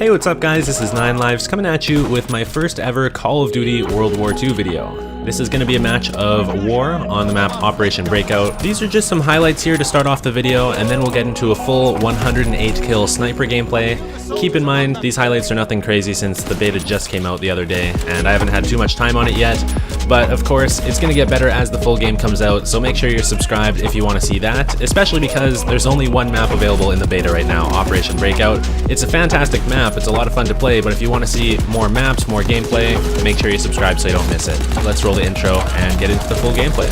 Hey, what's up guys, this is 9Lives coming at you with my first ever Call of Duty World War II video. This is going to be a match of war on the map Operation Breakout. These are just some highlights here to start off the video, and then we'll get into a full 108 kill sniper gameplay. Keep in mind, these highlights are nothing crazy since the beta just came out the other day, and I haven't had too much time on it yet. But of course, it's going to get better as the full game comes out, so make sure you're subscribed if you want to see that, especially because there's only one map available in the beta right now, Operation Breakout. It's a fantastic map, it's a lot of fun to play, but if you want to see more maps, more gameplay, make sure you subscribe so you don't miss it. Let's roll the intro and get into the full gameplay.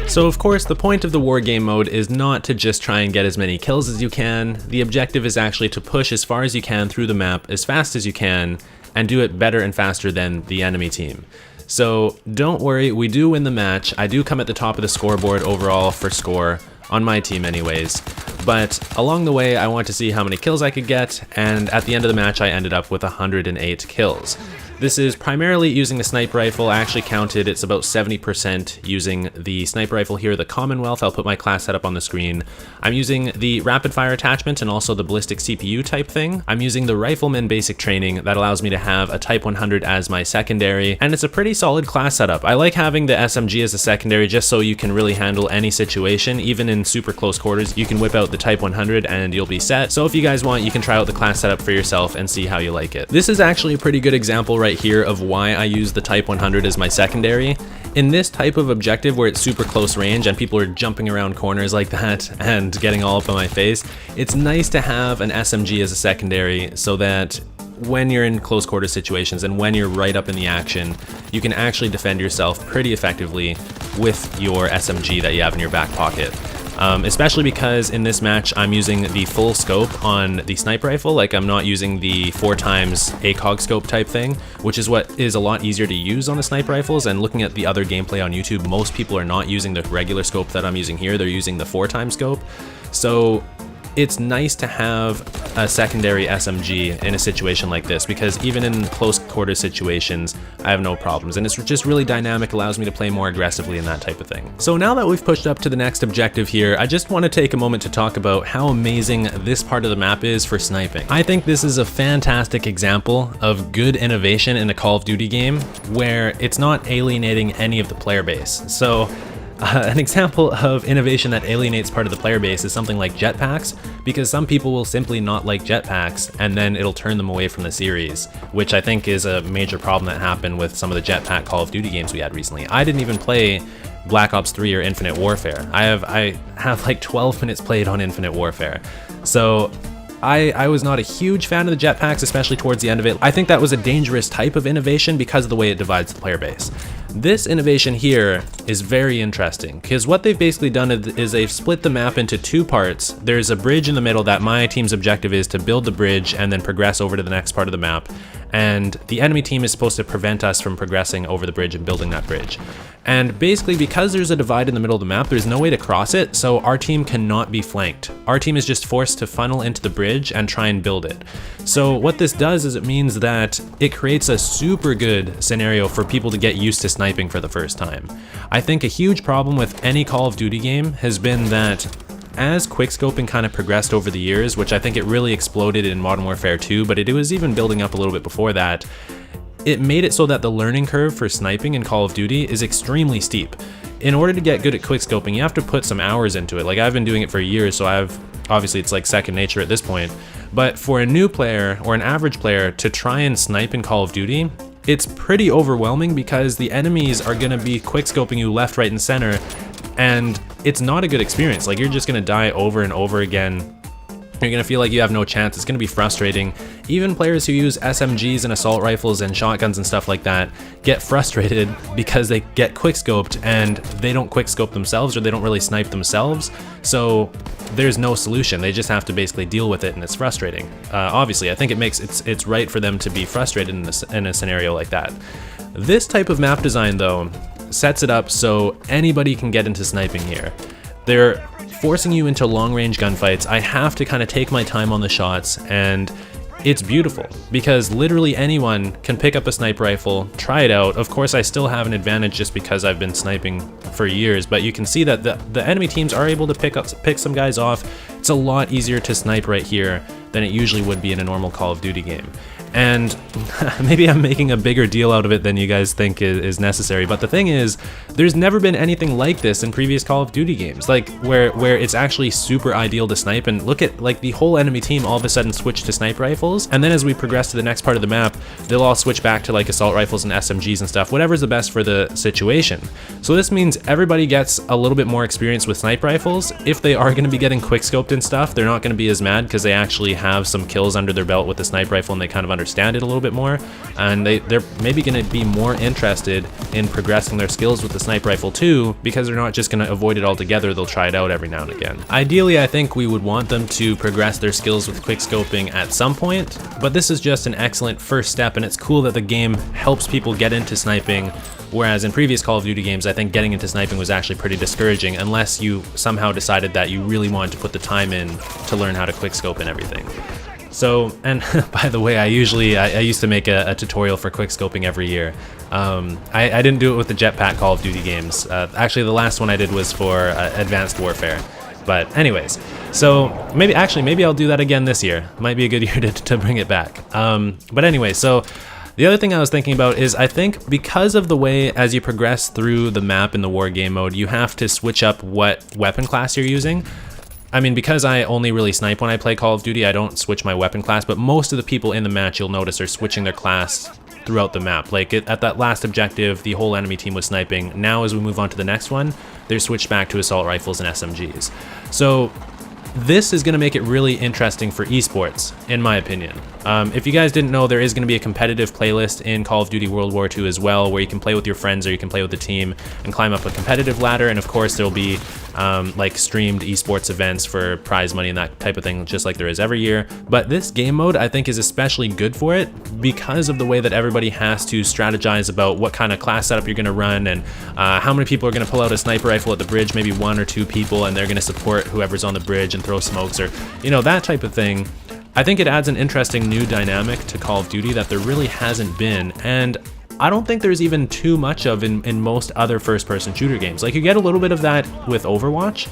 So of course the point of the war game mode is not to just try and get as many kills as you can. The objective is actually to push as far as you can through the map as fast as you can and do it better and faster than the enemy team. So don't worry, we do win the match. I do come at the top of the scoreboard overall for score, on my team anyways. But along the way I want to see how many kills I could get, and at the end of the match I ended up with 108 kills. This is primarily using the sniper rifle. I actually counted it's about 70% using the sniper rifle here, the Commonwealth. I'll put my class setup on the screen. I'm using the rapid fire attachment and also the ballistic CPU type thing. I'm using the rifleman basic training that allows me to have a Type 100 as my secondary, and it's a pretty solid class setup. I like having the SMG as a secondary just so you can really handle any situation. Even in super close quarters, you can whip out the Type 100 and you'll be set. So if you guys want, you can try out the class setup for yourself and see how you like it. This is actually a pretty good example right here of why I use the Type 100 as my secondary. In this type of objective where it's super close range and people are jumping around corners like that and getting all up in my face, it's nice to have an SMG as a secondary so that when you're in close quarter situations and when you're right up in the action, you can actually defend yourself pretty effectively with your SMG that you have in your back pocket. Especially because in this match I'm using the full scope on the sniper rifle. Like, I'm not using the 4x ACOG scope type thing, which is what is a lot easier to use on the sniper rifles. And looking at the other gameplay on YouTube, most people are not using the regular scope that I'm using here, they're using the 4x scope. So it's nice to have a secondary SMG in a situation like this, because even in close quarter situations, I have no problems. And it's just really dynamic, allows me to play more aggressively and that type of thing. So now that we've pushed up to the next objective here, I just want to take a moment to talk about how amazing this part of the map is for sniping. I think this is a fantastic example of good innovation in a Call of Duty game where it's not alienating any of the player base. So an example of innovation that alienates part of the player base is something like jetpacks, because some people will simply not like jetpacks and then it'll turn them away from the series, which I think is a major problem that happened with some of the jetpack Call of Duty games we had recently. I didn't even play Black Ops 3 or Infinite Warfare. I have like 12 minutes played on Infinite Warfare. So I was not a huge fan of the jetpacks, especially towards the end of it. I think that was a dangerous type of innovation because of the way it divides the player base. This innovation here is very interesting because what they've basically done is they've split the map into two parts. There's a bridge in the middle that my team's objective is to build the bridge and then progress over to the next part of the map. And the enemy team is supposed to prevent us from progressing over the bridge and building that bridge. And basically, because there's a divide in the middle of the map, there's no way to cross it, so our team cannot be flanked. Our team is just forced to funnel into the bridge and try and build it. So what this does is it means that it creates a super good scenario for people to get used to sniping for the first time. I think a huge problem with any Call of Duty game has been that as quickscoping kind of progressed over the years, which I think it really exploded in Modern Warfare 2, but it was even building up a little bit before that, it made it so that the learning curve for sniping in Call of Duty is extremely steep. In order to get good at quickscoping, you have to put some hours into it. Like, I've been doing it for years, so obviously it's like second nature at this point. But for a new player or an average player to try and snipe in Call of Duty, it's pretty overwhelming because the enemies are gonna be quickscoping you left, right, and center, and it's not a good experience. Like, you're just gonna die over and over again. You're gonna feel like you have no chance. It's gonna be frustrating. Even players who use SMGs and assault rifles and shotguns and stuff like that get frustrated because they get quickscoped and they don't quickscope themselves, or they don't really snipe themselves. So there's no solution. They just have to basically deal with it, and it's frustrating. Obviously, I think it's right for them to be frustrated in a scenario like that. This type of map design, though, sets it up so anybody can get into sniping here. They're forcing you into long-range gunfights. I have to kind of take my time on the shots, and it's beautiful because literally anyone can pick up a sniper rifle, try it out. Of course, I still have an advantage just because I've been sniping for years, but you can see that the enemy teams are able to pick some guys off. It's a lot easier to snipe right here than it usually would be in a normal Call of Duty game. And maybe I'm making a bigger deal out of it than you guys think is necessary, but the thing is, there's never been anything like this in previous Call of Duty games, like where it's actually super ideal to snipe. And look at, like, the whole enemy team all of a sudden switch to sniper rifles, and then as we progress to the next part of the map, they'll all switch back to like assault rifles and SMGs and stuff, whatever's the best for the situation. So this means everybody gets a little bit more experience with sniper rifles. If they are going to be getting quickscoped and stuff, they're not going to be as mad because they actually have some kills under their belt with the sniper rifle and they kind of understand it a little bit more, and they're maybe going to be more interested in progressing their skills with the sniper rifle too, because they're not just going to avoid it altogether, they'll try it out every now and again. Ideally, I think we would want them to progress their skills with quickscoping at some point, but this is just an excellent first step, and it's cool that the game helps people get into sniping, whereas in previous Call of Duty games, I think getting into sniping was actually pretty discouraging unless you somehow decided that you really wanted to put the time in to learn how to quickscope and everything. So, and by the way, I used to make a tutorial for quickscoping every year. I didn't do it with the jetpack Call of Duty games. Actually, the last one I did was for Advanced Warfare. But anyways, so maybe I'll do that again this year. Might be a good year to bring it back. But anyway, so the other thing I was thinking about is I think because of the way as you progress through the map in the war game mode, you have to switch up what weapon class you're using. I mean, because I only really snipe when I play Call of Duty, I don't switch my weapon class, but most of the people in the match, you'll notice, are switching their class throughout the map. Like at that last objective, the whole enemy team was sniping. Now as we move on to the next one, they're switched back to assault rifles and SMGs. So this is going to make it really interesting for esports, in my opinion. If you guys didn't know, there is going to be a competitive playlist in Call of Duty World War II as well, where you can play with your friends or you can play with the team and climb up a competitive ladder. And of course, there'll be like streamed esports events for prize money and that type of thing, just like there is every year. But this game mode, I think, is especially good for it because of the way that everybody has to strategize about what kind of class setup you're going to run and how many people are going to pull out a sniper rifle at the bridge, maybe 1 or 2 people, and they're going to support whoever's on the bridge and throw smokes or, you know, that type of thing. I think it adds an interesting new dynamic to Call of Duty that there really hasn't been, and I don't think there's even too much of in most other first-person shooter games. Like, you get a little bit of that with Overwatch,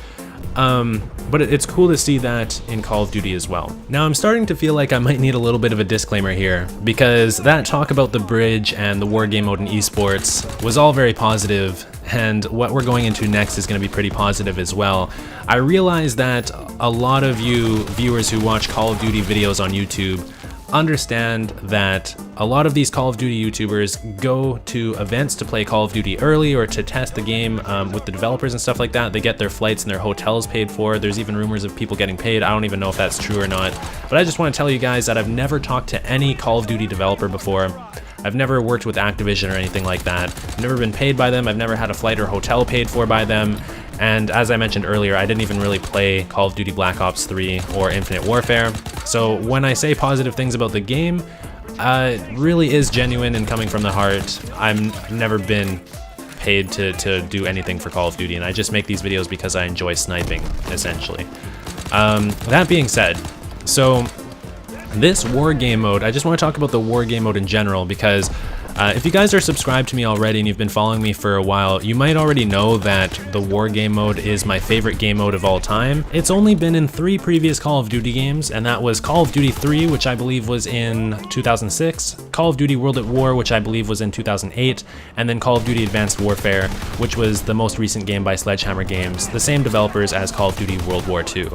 but it's cool to see that in Call of Duty as well. Now, I'm starting to feel like I might need a little bit of a disclaimer here, because that talk about the bridge and the war game mode in esports was all very positive, and what we're going into next is going to be pretty positive as well. I realize that a lot of you viewers who watch Call of Duty videos on YouTube understand that a lot of these Call of Duty YouTubers go to events to play Call of Duty early or to test the game with the developers and stuff like that. They get their flights and their hotels paid for. There's even rumors of people getting paid. I don't even know if that's true or not. But I just want to tell you guys that I've never talked to any Call of Duty developer before. I've never worked with Activision or anything like that. I've never been paid by them. I've never had a flight or hotel paid for by them. And as I mentioned earlier, I didn't even really play Call of Duty Black Ops 3 or Infinite Warfare. So when I say positive things about the game, it really is genuine and coming from the heart. I've never been paid to do anything for Call of Duty, and I just make these videos because I enjoy sniping, essentially. That being said, so this war game mode, I just want to talk about the war game mode in general, because if you guys are subscribed to me already and you've been following me for a while, you might already know that the war game mode is my favorite game mode of all time. It's only been in 3 previous Call of Duty games, and that was Call of Duty 3, which I believe was in 2006, Call of Duty World at War, which I believe was in 2008, and then Call of Duty Advanced Warfare, which was the most recent game by Sledgehammer Games, the same developers as Call of Duty World War II.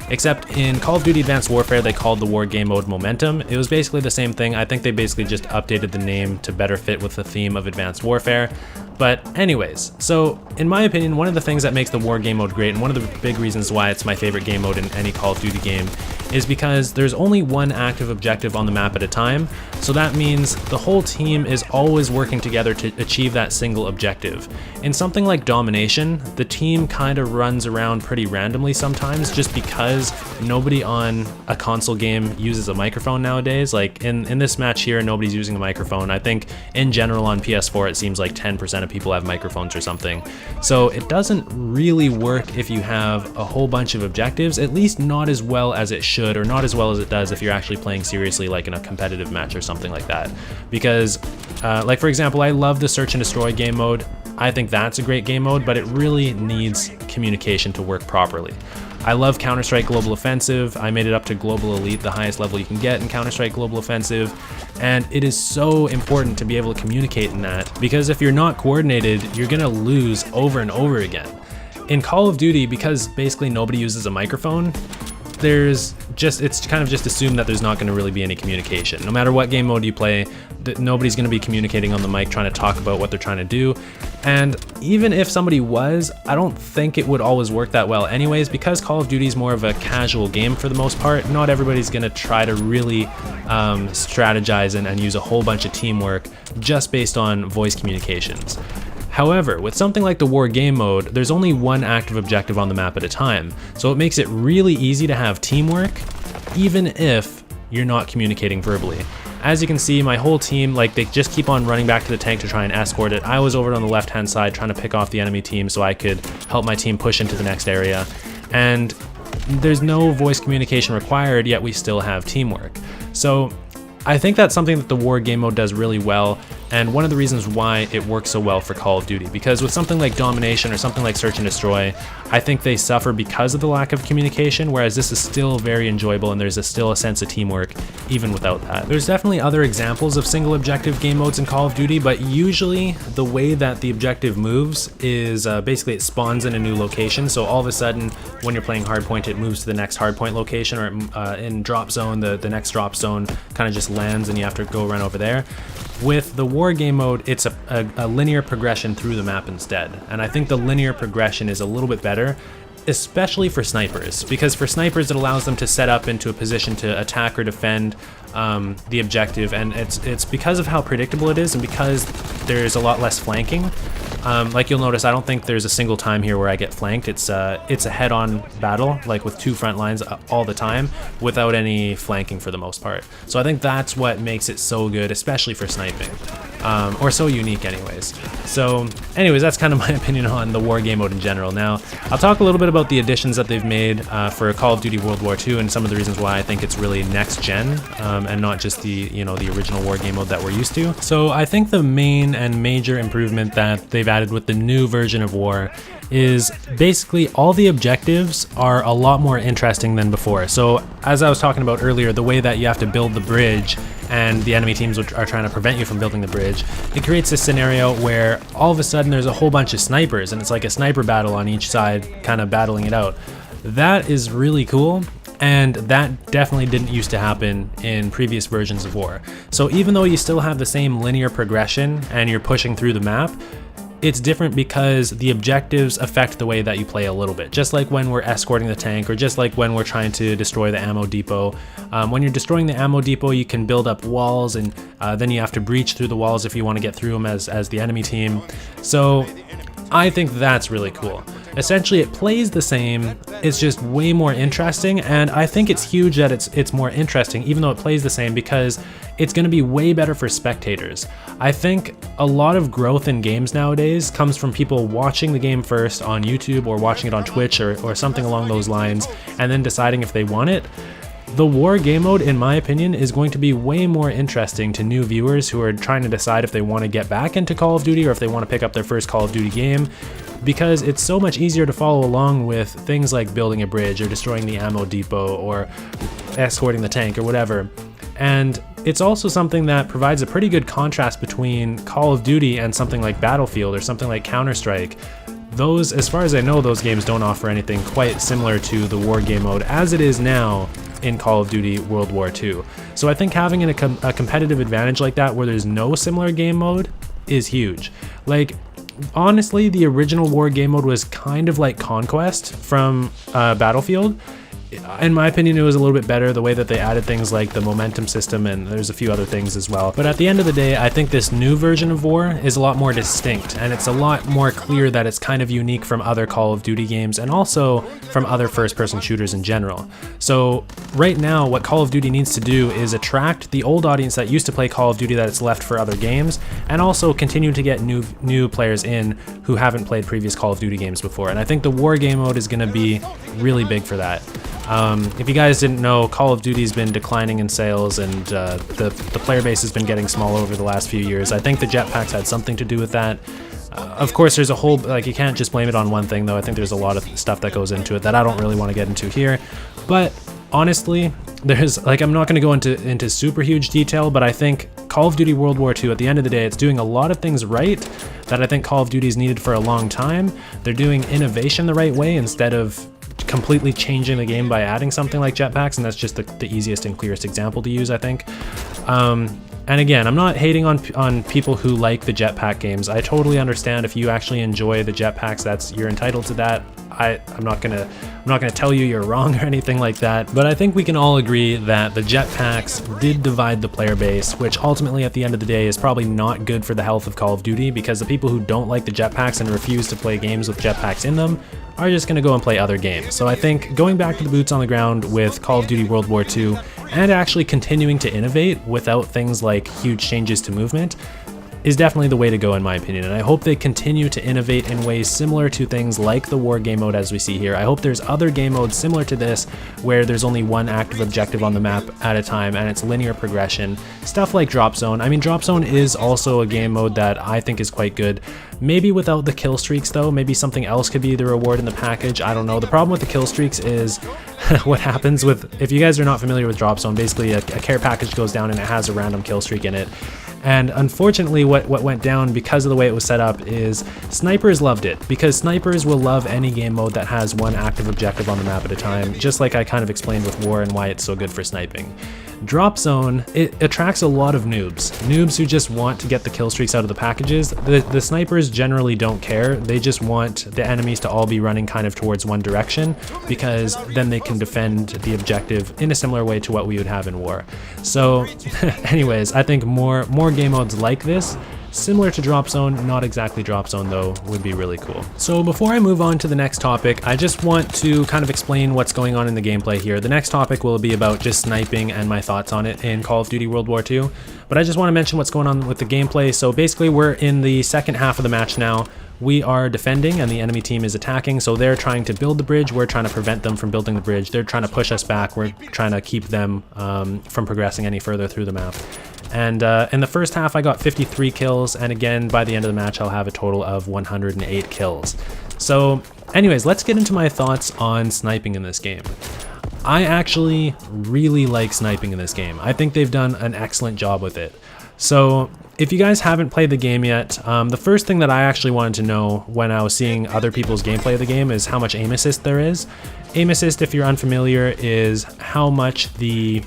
Except in Call of Duty Advanced Warfare, they called the war game mode Momentum. It was basically the same thing. I think they basically just updated the name to better fit with the theme of Advanced Warfare. But anyways, so in my opinion, one of the things that makes the war game mode great, and one of the big reasons why it's my favorite game mode in any Call of Duty game, is because there's only one active objective on the map at a time. So that means the whole team is always working together to achieve that single objective. In something like Domination, the team kind of runs around pretty randomly sometimes, just because nobody on a console game uses a microphone nowadays. Like in this match here, nobody's using a microphone. I think in general on PS4, it seems like 10% of people have microphones or something. So it doesn't really work if you have a whole bunch of objectives, at least not as well as it should, or not as well as it does if you're actually playing seriously, like in a competitive match or something like that. Because like for example, I love the search and destroy game mode. I think that's a great game mode, but it really needs communication to work properly. I love Counter-Strike Global Offensive. I made it up to Global Elite, the highest level you can get in Counter-Strike Global Offensive, and it is so important to be able to communicate in that, because if you're not coordinated, you're gonna lose over and over again. In Call of Duty, because basically nobody uses a microphone, it's kind of just assumed that there's not going to really be any communication. No matter what game mode you play, nobody's going to be communicating on the mic trying to talk about what they're trying to do. And even if somebody was, I don't think it would always work that well anyways, because Call of Duty is more of a casual game for the most part. Not everybody's going to try to really strategize and use a whole bunch of teamwork just based on voice communications. However, with something like the war game mode, there's only one active objective on the map at a time, so it makes it really easy to have teamwork, even if you're not communicating verbally. As you can see, my whole team, like, they just keep on running back to the tank to try and escort it. I was over on the left-hand side trying to pick off the enemy team so I could help my team push into the next area, and there's no voice communication required, yet we still have teamwork. So I think that's something that the war game mode does really well, and one of the reasons why it works so well for Call of Duty, because with something like Domination or something like Search and Destroy, I think they suffer because of the lack of communication, whereas this is still very enjoyable and there's still a sense of teamwork even without that. There's definitely other examples of single objective game modes in Call of Duty, but usually the way that the objective moves is basically it spawns in a new location, so all of a sudden when you're playing hardpoint it moves to the next hardpoint location, or in drop zone the next drop zone kind of just lands and you have to go run over there. With the war game mode, it's a linear progression through the map instead, and I think the linear progression is a little bit better, especially for snipers, because for snipers it allows them to set up into a position to attack or defend the objective, and it's because of how predictable it is and because there's a lot less flanking. Like you'll notice, I don't think there's a single time here where I get flanked. It's a head-on battle, like with two front lines all the time, without any flanking for the most part. So I think that's what makes it so good, especially for sniping, or so unique anyways. So anyways, that's kind of my opinion on the war game mode in general. Now, I'll talk a little bit about the additions that they've made for Call of Duty World War II and some of the reasons why I think it's really next gen, and not just the original war game mode that we're used to. So I think the main and major improvement that they've added with the new version of war is basically all the objectives are a lot more interesting than before. So as I was talking about earlier, the way that you have to build the bridge and the enemy teams are trying to prevent you from building the bridge, it creates this scenario where all of a sudden there's a whole bunch of snipers and it's like a sniper battle on each side, kind of battling it out. That is really cool, and that definitely didn't used to happen in previous versions of war. So even though you still have the same linear progression and you're pushing through the map, it's different because the objectives affect the way that you play a little bit. Just like when we're escorting the tank, or just like when we're trying to destroy the ammo depot. When you're destroying the ammo depot, you can build up walls, and then you have to breach through the walls if you want to get through them as the enemy team. So I think that's really cool. Essentially, it plays the same, it's just way more interesting, and I think it's huge that it's more interesting, even though it plays the same, because it's going to be way better for spectators. I think a lot of growth in games nowadays comes from people watching the game first on YouTube or watching it on Twitch or something along those lines, and then deciding if they want it. The war game mode, in my opinion, is going to be way more interesting to new viewers who are trying to decide if they want to get back into Call of Duty or if they want to pick up their first Call of Duty game, because it's so much easier to follow along with things like building a bridge or destroying the ammo depot or escorting the tank or whatever. And it's also something that provides a pretty good contrast between Call of Duty and something like Battlefield or something like Counter-Strike. Those, as far as I know, those games don't offer anything quite similar to the war game mode as it is now in Call of Duty World War II. So I think having a competitive advantage like that where there's no similar game mode is huge. Like, honestly, the original war game mode was kind of like Conquest from Battlefield. in my opinion, it was a little bit better the way that they added things like the momentum system, and there's a few other things as well. But at the end of the day, I think this new version of War is a lot more distinct, and it's a lot more clear that it's kind of unique from other Call of Duty games and also from other first-person shooters in general. So right now, what Call of Duty needs to do is attract the old audience that used to play Call of Duty that it's left for other games, and also continue to get new players in who haven't played previous Call of Duty games before. And I think the War game mode is going to be really big for that. If you guys didn't know, Call of Duty's been declining in sales, and the player base has been getting smaller over the last few years. I think the jetpacks had something to do with that. Of course, there's a whole, like, you can't just blame it on one thing, though. I think there's a lot of stuff that goes into it that I don't really want to get into here. But honestly, there's, like, I'm not going to go into super huge detail, but I think Call of Duty World War II, at the end of the day, it's doing a lot of things right that I think Call of Duty's needed for a long time. They're doing innovation the right way instead of completely changing the game by adding something like jetpacks, and that's just the easiest and clearest example to use, I think. And again, I'm not hating on people who like the jetpack games. I totally understand if you actually enjoy the jetpacks, you're entitled to that. I'm not gonna tell you you're wrong or anything like that, but I think we can all agree that the jetpacks did divide the player base, which ultimately at the end of the day is probably not good for the health of Call of Duty, because the people who don't like the jetpacks and refuse to play games with jetpacks in them are just gonna go and play other games. So I think going back to the boots on the ground with Call of Duty World War II and actually continuing to innovate without things like huge changes to movement is definitely the way to go, in my opinion. And I hope they continue to innovate in ways similar to things like the War game mode as we see here. I hope there's other game modes similar to this where there's only one active objective on the map at a time and it's linear progression. Stuff like Drop Zone. I mean, Drop Zone is also a game mode that I think is quite good. Maybe without the kill streaks though, maybe something else could be the reward in the package. I don't know. The problem with the kill streaks is what happens with, if you guys are not familiar with Drop Zone, basically a care package goes down and it has a random kill streak in it. And unfortunately, what went down because of the way it was set up is snipers loved it, because snipers will love any game mode that has one active objective on the map at a time, just like I kind of explained with War and why it's so good for sniping. Drop Zone, it attracts a lot of noobs who just want to get the kill streaks out of the packages. The snipers generally don't care. They just want the enemies to all be running kind of towards one direction, because then they can defend the objective in a similar way to what we would have in War. So anyways, I think more game modes like this, similar to Drop Zone, not exactly Drop Zone though, would be really cool. So before I move on to the next topic, I just want to kind of explain what's going on in the gameplay here. The next topic will be about just sniping and my thoughts on it in Call of Duty World War II, but I just want to mention what's going on with the gameplay. So basically we're in the second half of the match now. We are defending and the enemy team is attacking, so they're trying to build the bridge, we're trying to prevent them from building the bridge, they're trying to push us back, we're trying to keep them from progressing any further through the map. And in the first half I got 53 kills, and again by the end of the match I'll have a total of 108 kills. So anyways, let's get into my thoughts on sniping in this game. I actually really like sniping in this game. I think they've done an excellent job with it. So if you guys haven't played the game yet, the first thing that I actually wanted to know when I was seeing other people's gameplay of the game is how much aim assist there is. Aim assist, if you're unfamiliar, is how much the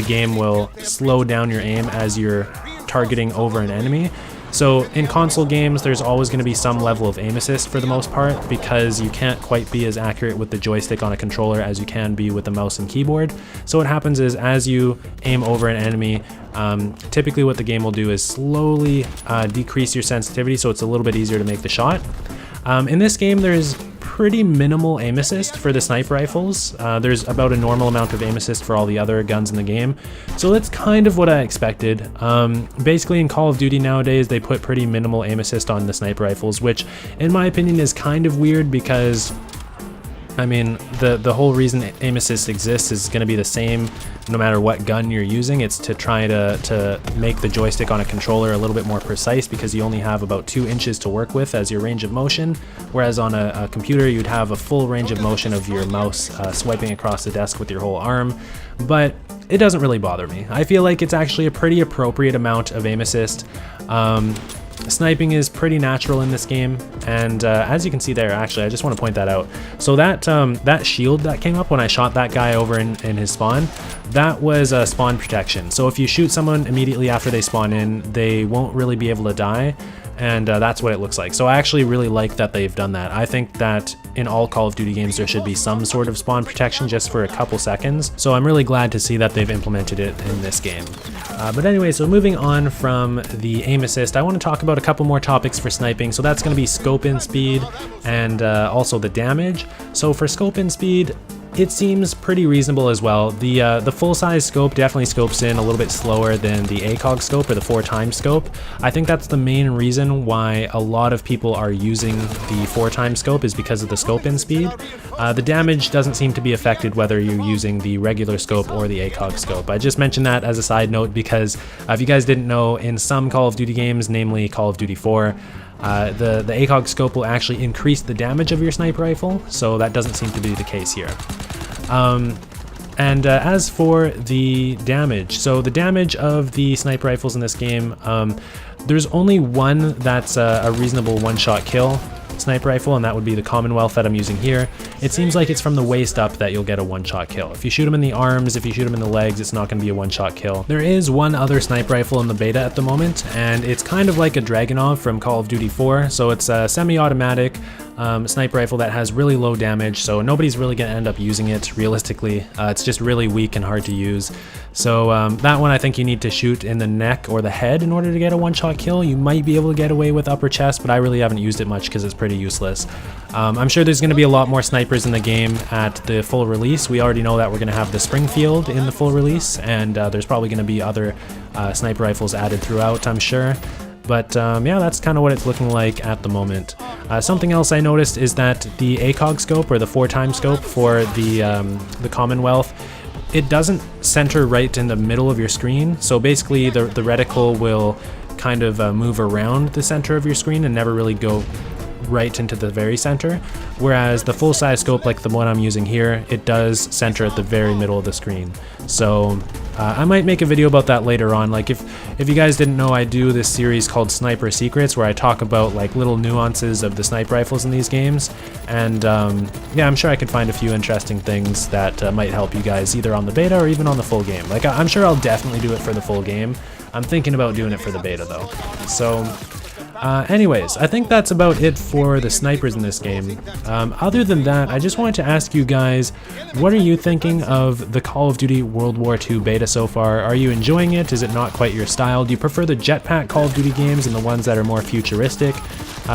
game will slow down your aim as you're targeting over an enemy. So in console games, there's always going to be some level of aim assist for the most part, because you can't quite be as accurate with the joystick on a controller as you can be with the mouse and keyboard. So what happens is as you aim over an enemy, typically what the game will do is slowly decrease your sensitivity so it's a little bit easier to make the shot. In this game, there's pretty minimal aim assist for the sniper rifles. There's about a normal amount of aim assist for all the other guns in the game. So that's kind of what I expected. Basically in Call of Duty nowadays, they put pretty minimal aim assist on the sniper rifles, which in my opinion is kind of weird, because I mean, the whole reason aim assist exists is going to be the same no matter what gun you're using. It's to try to make the joystick on a controller a little bit more precise, because you only have about 2 inches to work with as your range of motion, whereas on a computer you'd have a full range of motion of your mouse swiping across the desk with your whole arm. But it doesn't really bother me. I feel like it's actually a pretty appropriate amount of aim assist. Sniping is pretty natural in this game, and as you can see there, actually, I just want to point that out. So that shield that came up when I shot that guy over in his spawn, that was a spawn protection. So if you shoot someone immediately after they spawn in, they won't really be able to die. and that's what it looks like. So I actually really like that they've done that. I think that in all Call of Duty games there should be some sort of spawn protection just for a couple seconds, so I'm really glad to see that they've implemented it in this game. But anyway, so moving on from the aim assist, I want to talk about a couple more topics for sniping. So that's going to be scope in speed and also the damage. So for scope in speed, it seems pretty reasonable as well. The full-size scope definitely scopes in a little bit slower than the ACOG scope or the 4x scope. I think that's the main reason why a lot of people are using the 4x scope, is because of the scope in speed. The damage doesn't seem to be affected whether you're using the regular scope or the ACOG scope. I just mentioned that as a side note because if you guys didn't know, in some Call of Duty games, namely Call of Duty 4, the ACOG scope will actually increase the damage of your sniper rifle, so that doesn't seem to be the case here. As for the damage, so the damage of the sniper rifles in this game, there's only one that's a reasonable one-shot kill sniper rifle, and that would be the Commonwealth that I'm using here. It seems like it's from the waist up that you'll get a one-shot kill. If you shoot them in the arms, if you shoot them in the legs, it's not going to be a one-shot kill. There is one other sniper rifle in the beta at the moment, and it's kind of like a Dragunov from Call of Duty 4, so it's a semi-automatic sniper rifle that has really low damage, so nobody's really going to end up using it realistically. It's just really weak and hard to use. So that one I think you need to shoot in the neck or the head in order to get a one-shot kill. You might be able to get away with upper chest, but I really haven't used it much because it's pretty useless. I'm sure there's going to be a lot more snipers in the game at the full release. We already know that we're going to have the Springfield in the full release, and there's probably going to be other sniper rifles added throughout, I'm sure. But yeah, that's kind of what it's looking like at the moment. Something else I noticed is that the ACOG scope, or the 4x scope for the Commonwealth, it doesn't center right in the middle of your screen. So basically the reticle will kind of move around the center of your screen and never really go right into the very center, whereas the full-size scope like the one I'm using here, it does center at the very middle of the screen. So I might make a video about that later on. Like if you guys didn't know, I do this series called Sniper Secrets where I talk about like little nuances of the sniper rifles in these games, and yeah, I'm sure I could find a few interesting things that might help you guys either on the beta or even on the full game. Like I'm sure I'll definitely do it for the full game. I'm thinking about doing it for the beta though. So anyways, I think that's about it for the snipers in this game. Other than that, I just wanted to ask you guys, what are you thinking of the Call of Duty World War II beta so far? Are you enjoying it? Is it not quite your style? Do you prefer the jetpack Call of Duty games and the ones that are more futuristic?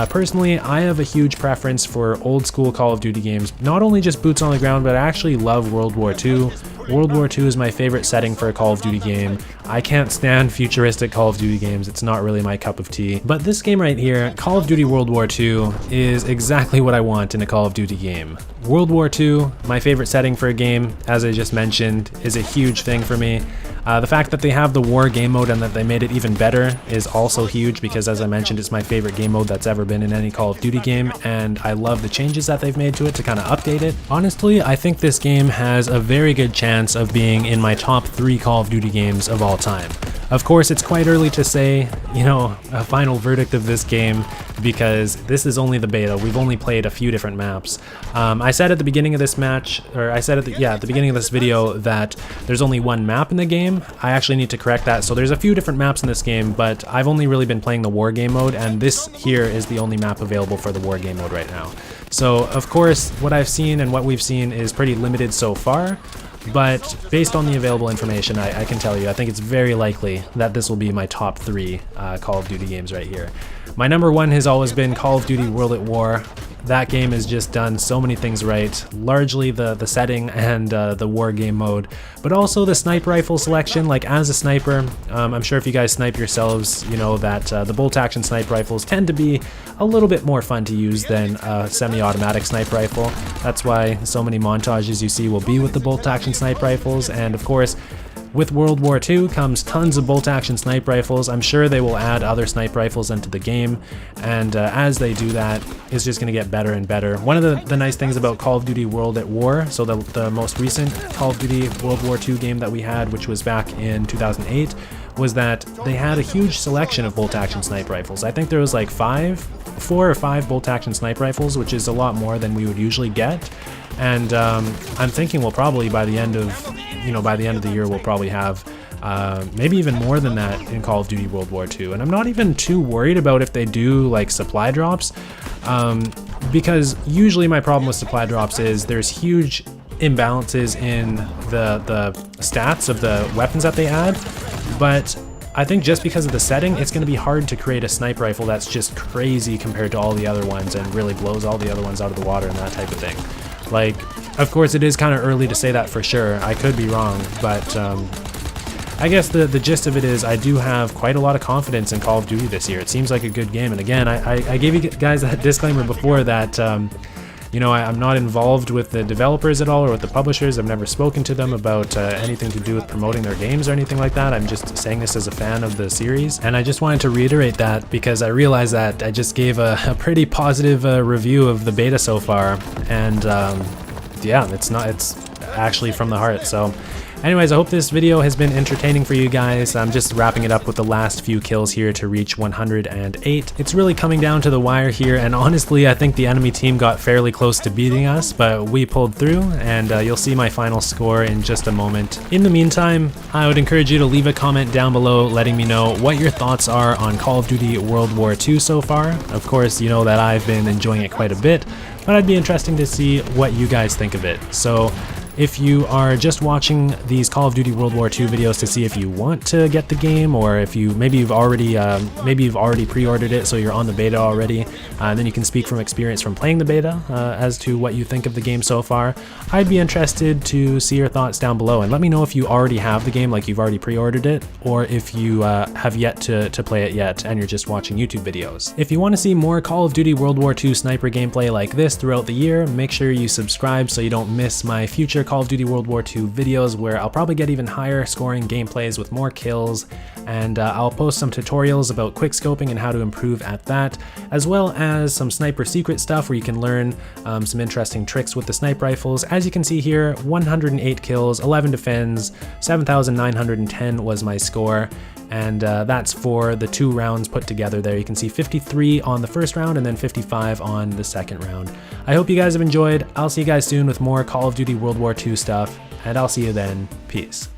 Personally, I have a huge preference for old school Call of Duty games, not only just boots on the ground, but I actually love World War II. World War II is my favorite setting for a Call of Duty game. I can't stand futuristic Call of Duty games, it's not really my cup of tea. But this game right here, Call of Duty World War II, is exactly what I want in a Call of Duty game. World War II, my favorite setting for a game, as I just mentioned, is a huge thing for me. The fact that they have the war game mode and that they made it even better is also huge because, as I mentioned, it's my favorite game mode that's ever been in any Call of Duty game, and I love the changes that they've made to it to kind of update it. Honestly, I think this game has a very good chance of being in my top 3 Call of Duty games of all time. Of course, it's quite early to say, you know, a final verdict of this game because this is only the beta. We've only played a few different maps. I said at the beginning of this match, or I said at the beginning of this video that there's only one map in the game. I actually need to correct that. So there's a few different maps in this game, but I've only really been playing the war game mode, and this here is the only map available for the war game mode right now. So of course, what I've seen and what we've seen is pretty limited so far. But based on the available information, I can tell you, I think it's very likely that this will be my top 3 Call of Duty games right here. My number 1 has always been Call of Duty World at War. That game has just done so many things right, largely the setting and the war game mode, but also the sniper rifle selection. Like as a sniper, I'm sure if you guys snipe yourselves, you know that the bolt action sniper rifles tend to be a little bit more fun to use than a semi-automatic sniper rifle. That's why so many montages you see will be with the bolt action sniper rifles, and of course, with World War II comes tons of bolt-action sniper rifles. I'm sure they will add other sniper rifles into the game, and as they do that, it's just going to get better and better. One of the nice things about Call of Duty World at War, so the most recent Call of Duty World War II game that we had, which was back in 2008, was that they had a huge selection of bolt-action sniper rifles. I think there was like 4 or 5 bolt-action sniper rifles, which is a lot more than we would usually get. And I'm thinking we'll probably by the end of the year we'll probably have maybe even more than that in Call of Duty World War II. And I'm not even too worried about if they do like supply drops, because usually my problem with supply drops is there's huge imbalances in the stats of the weapons that they add. But I think just because of the setting, it's going to be hard to create a sniper rifle that's just crazy compared to all the other ones and really blows all the other ones out of the water and that type of thing. Like, of course, it is kind of early to say that for sure. I could be wrong, but I guess the gist of it is I do have quite a lot of confidence in Call of Duty this year. It seems like a good game. And again, I gave you guys that disclaimer before that, you know, I'm not involved with the developers at all or with the publishers. I've never spoken to them about anything to do with promoting their games or anything like that. I'm just saying this as a fan of the series. And I just wanted to reiterate that because I realized that I just gave a pretty positive review of the beta so far. And yeah, it's actually from the heart. So anyways, I hope this video has been entertaining for you guys. I'm just wrapping it up with the last few kills here to reach 108. It's really coming down to the wire here, and honestly, I think the enemy team got fairly close to beating us, but we pulled through, and you'll see my final score in just a moment. In the meantime, I would encourage you to leave a comment down below letting me know what your thoughts are on Call of Duty World War II so far. Of course, you know that I've been enjoying it quite a bit, but I'd be interested to see what you guys think of it. So if you are just watching these Call of Duty World War II videos to see if you want to get the game, or if you maybe you've already pre-ordered it, so you're on the beta already, then you can speak from experience from playing the beta as to what you think of the game so far. I'd be interested to see your thoughts down below, and let me know if you already have the game, like you've already pre-ordered it, or if you have yet to play it yet and you're just watching YouTube videos. If you want to see more Call of Duty World War II sniper gameplay like this throughout the year, make sure you subscribe so you don't miss my future Call of Duty World War II videos, where I'll probably get even higher scoring gameplays with more kills, and I'll post some tutorials about quickscoping and how to improve at that, as well as some sniper secret stuff where you can learn some interesting tricks with the sniper rifles. As you can see here, 108 kills, 11 defends, 7,910 was my score. And that's for the 2 rounds put together there. You can see 53 on the first round and then 55 on the second round. I hope you guys have enjoyed. I'll see you guys soon with more Call of Duty World War II stuff, and I'll see you then. Peace.